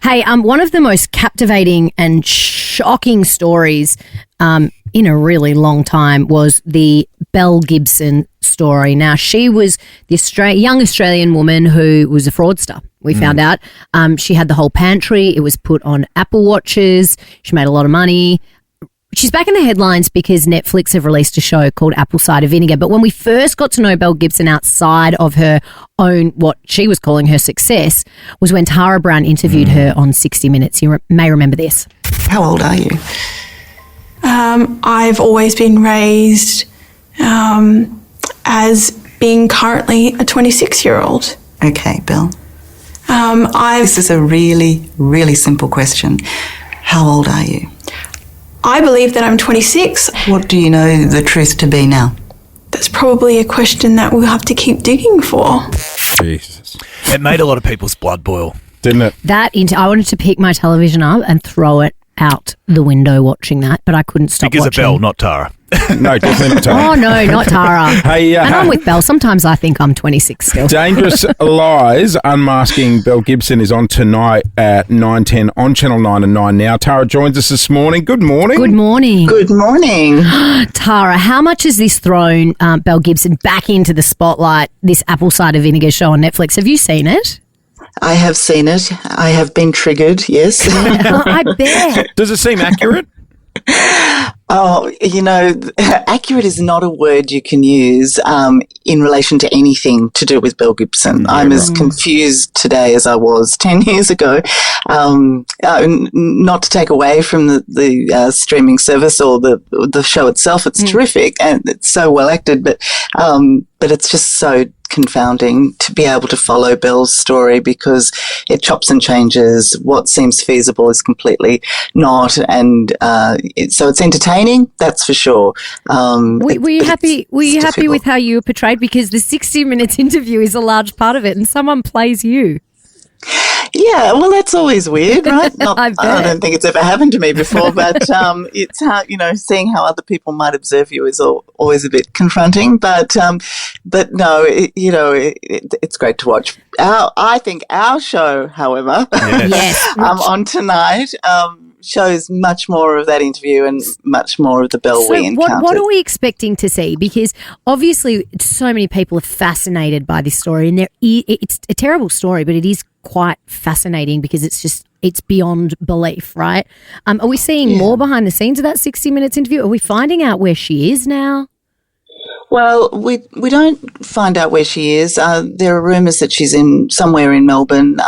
Hey, one of the most captivating and shocking stories in a really long time was the Belle Gibson story. Now, she was the young Australian woman who was a fraudster. We found out she had the whole pantry. It was put on Apple Watches. She made a lot of money. She's back in the headlines because Netflix have released a show called Apple Cider Vinegar. But when we first got to know Belle Gibson outside of her own, what she was calling her success, was when Tara Brown interviewed her on 60 Minutes. You may remember this. How old are you? I've always been raised as being currently a 26-year-old. Okay, Belle. I've This is a really, really simple question. How old are you? I believe that I'm 26. What do you know the truth to be now? That's probably a question that we'll have to keep digging for. Jesus. It made a lot of people's blood boil. Didn't it? I wanted to pick my television up and throw it out the window watching that, but I couldn't stop Because watching. of Belle, not Tara. No, definitely not Tara. Oh, no, not Tara. Hey, and I'm with Belle. Sometimes I think I'm 26 still. Dangerous Lies, Unmasking Belle Gibson is on tonight at 9:10 on Channel 9 and 9 Now. Tara joins us this morning. Good morning. Good morning. Good morning. Tara, how much has this thrown Belle Gibson back into the spotlight, this Apple Cider Vinegar show on Netflix? Have you seen it? I have seen it. I have been triggered, yes. I bet. Does it seem accurate? Oh, accurate is not a word you can use in relation to anything to do with Belle Gibson. I'm as confused today as I was 10 years ago. Not to take away from the streaming service or the show itself, it's terrific and it's so well acted, but it's just so confounding to be able to follow Belle's story because it chops and changes. What seems feasible is completely not, and so it's entertaining, that's for sure. Were you happy? Were you happy difficult. with how you were portrayed? Because the 60 Minutes interview is a large part of it, and someone plays you. Yeah, well, that's always weird, right? I bet. I don't think it's ever happened to me before, but it's seeing how other people might observe you is always a bit confronting. But no, it's great to watch. I think our show, however, Yes. on tonight. Shows much more of that interview and much more of the Belle we encountered. What are we expecting to see? Because obviously so many people are fascinated by this story, and it's a terrible story, but it is quite fascinating because it's beyond belief, right? Are we seeing more behind the scenes of that 60 Minutes interview? Are we finding out where she is now? Well, we don't find out where she is. There are rumours that she's somewhere in Melbourne.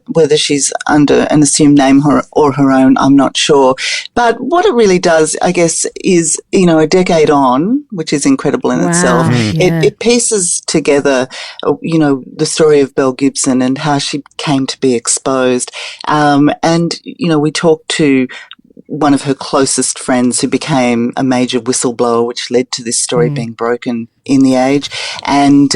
Whether she's under an assumed name or her own, I'm not sure. But what it really does, I guess, is a decade on, which is incredible in itself. It pieces together, the story of Belle Gibson and how she came to be exposed. And we talked to one of her closest friends who became a major whistleblower, which led to this story being broken in The Age. And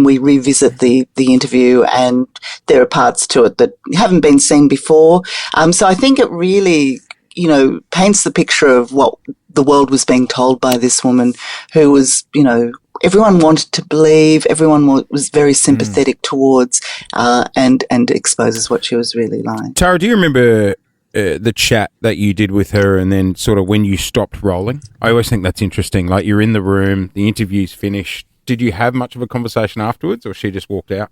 we revisit the interview, and there are parts to it that haven't been seen before. So I think it really, paints the picture of what the world was being told by this woman who was, everyone wanted to believe, everyone was very sympathetic towards, and exposes what she was really like. Tara, do you remember the chat that you did with her and then sort of when you stopped rolling? I always think that's interesting. Like, you're in the room, the interview's finished. Did you have much of a conversation afterwards, or she just walked out?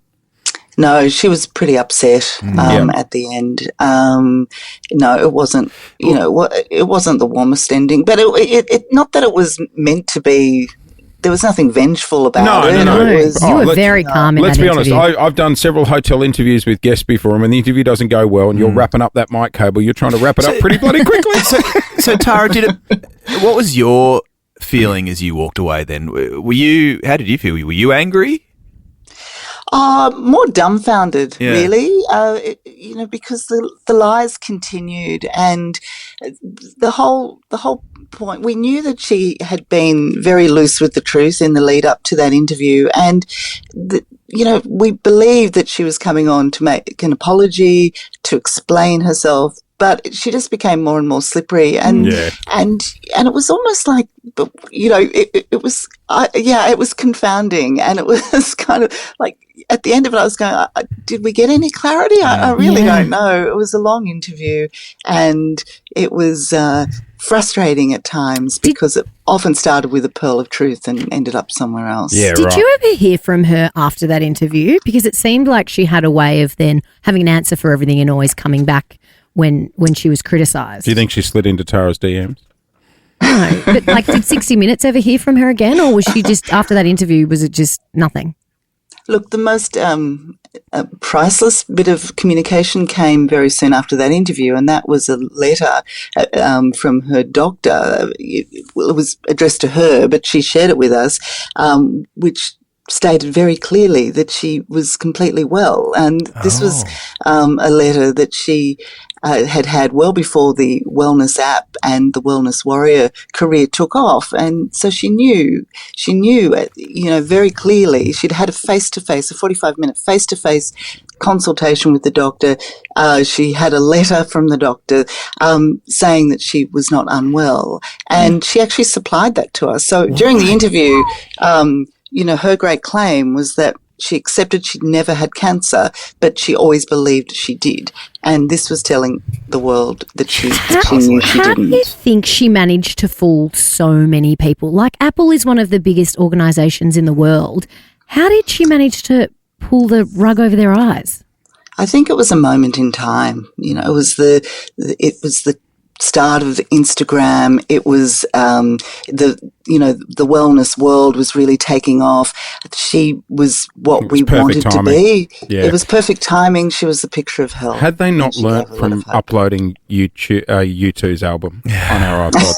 No, she was pretty upset at the end. No, it wasn't. It wasn't the warmest ending. But it not that it was meant to be. There was nothing vengeful about it. No. It was, You were very calm in Let's that be honest. interview. I've done several hotel interviews with guests before, and when the interview doesn't go well and you're wrapping up that mic cable, you're trying to wrap it up pretty bloody quickly. So Tara, what was your feeling as you walked away then? How did you feel? Were you angry? More dumbfounded, Yeah. really, because the lies continued, and the whole point, we knew that she had been very loose with the truth in the lead up to that interview, and we believed that she was coming on to make an apology, to explain herself, but she just became more and more slippery, and it was almost like, it was it was confounding, and it was kind of like at the end of it, I was going, did we get any clarity? I really don't know. It was a long interview, and it was frustrating at times because it often started with a pearl of truth and ended up somewhere else. Yeah, Did you ever hear from her after that interview? Because it seemed like she had a way of then having an answer for everything and always coming back when she was criticised. Do you think she slid into Tara's DMs? No, but did 60 Minutes ever hear from her again, or was she just, after that interview, was it just nothing? Look, the most priceless bit of communication came very soon after that interview, and that was a letter from her doctor. It was addressed to her, but she shared it with us, which stated very clearly that she was completely well. And this was a letter that she had well before the Wellness app and the Wellness Warrior career took off. And so she knew, very clearly. She'd had a 45-minute face-to-face consultation with the doctor. She had a letter from the doctor saying that she was not unwell. And she actually supplied that to us. So during the interview, her great claim was that she accepted she'd never had cancer, but she always believed she did. And this was telling the world that she knew she didn't. How do you think she managed to fool so many people? Like, Apple is one of the biggest organisations in the world. How did she manage to pull the rug over their eyes? I think it was a moment in time. It was the start of Instagram. It was the wellness world was really taking off. She was what we wanted to be. Yeah. It was perfect timing. She was the picture of health. Had they not learnt from uploading U2's album on our iPods?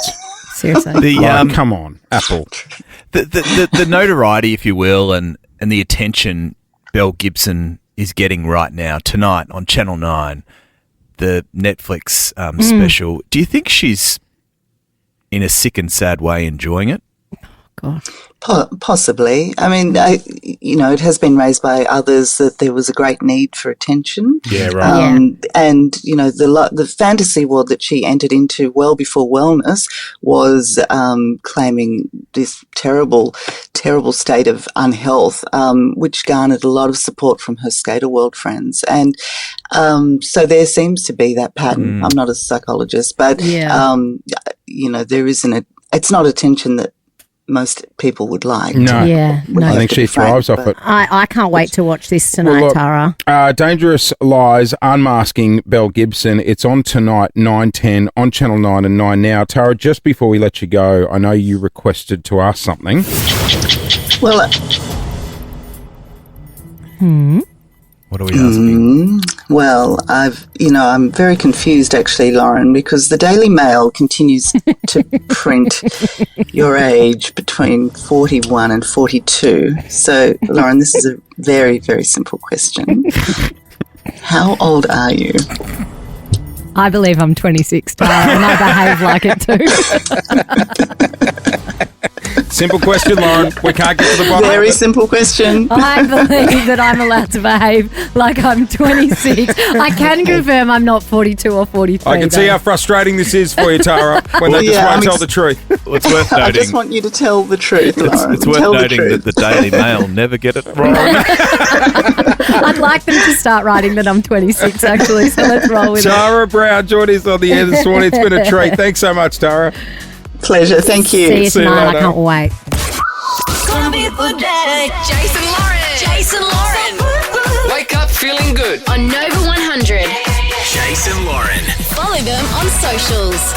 Seriously. Come on, Apple. The notoriety, if you will, and the attention Belle Gibson is getting right now, tonight on Channel 9, the Netflix special. Do you think she's, in a sick and sad way, enjoying it? God. Possibly. I mean, it has been raised by others that there was a great need for attention. Yeah, right. And, the fantasy world that she entered into well before wellness was claiming this terrible, terrible state of unhealth, which garnered a lot of support from her skater world friends. And so there seems to be that pattern. I'm not a psychologist, but, there isn't it's not attention that most people would like. No. Yeah. No. I think she thrives off it. I can't wait to watch this tonight, Tara. Dangerous Lies, Unmasking Belle Gibson. It's on tonight, 9:10 on Channel 9 and 9 Now. Tara, just before we let you go, I know you requested to ask something. Well, what are we asking? Well, I'm very confused actually, Lauren, because the Daily Mail continues to print your age between 41 and 42. So, Lauren, this is a very, very simple question. How old are you? I believe I'm 26, Tara, and I behave like it too. Simple question, Lauren. We can't get to the bottom. Very simple question. I believe that I'm allowed to behave like I'm 26. I can confirm I'm not 42 or 43. I can see how frustrating this is for you, Tara, when they just won't tell the truth. Well, it's worth noting. I just want you to tell the truth, Lauren. It's worth noting that the Daily Mail never get it wrong. I'd like them to start writing that I'm 26, actually, so let's roll with Tara Brown joining us on the air this morning. It's been a treat. Thanks so much, Tara. Pleasure. Thank you. See you tonight. I can't wait. Gonna be a good day. Jason Lauren. Wake up feeling good. On Nova 100. Jason Lauren. Follow them on socials.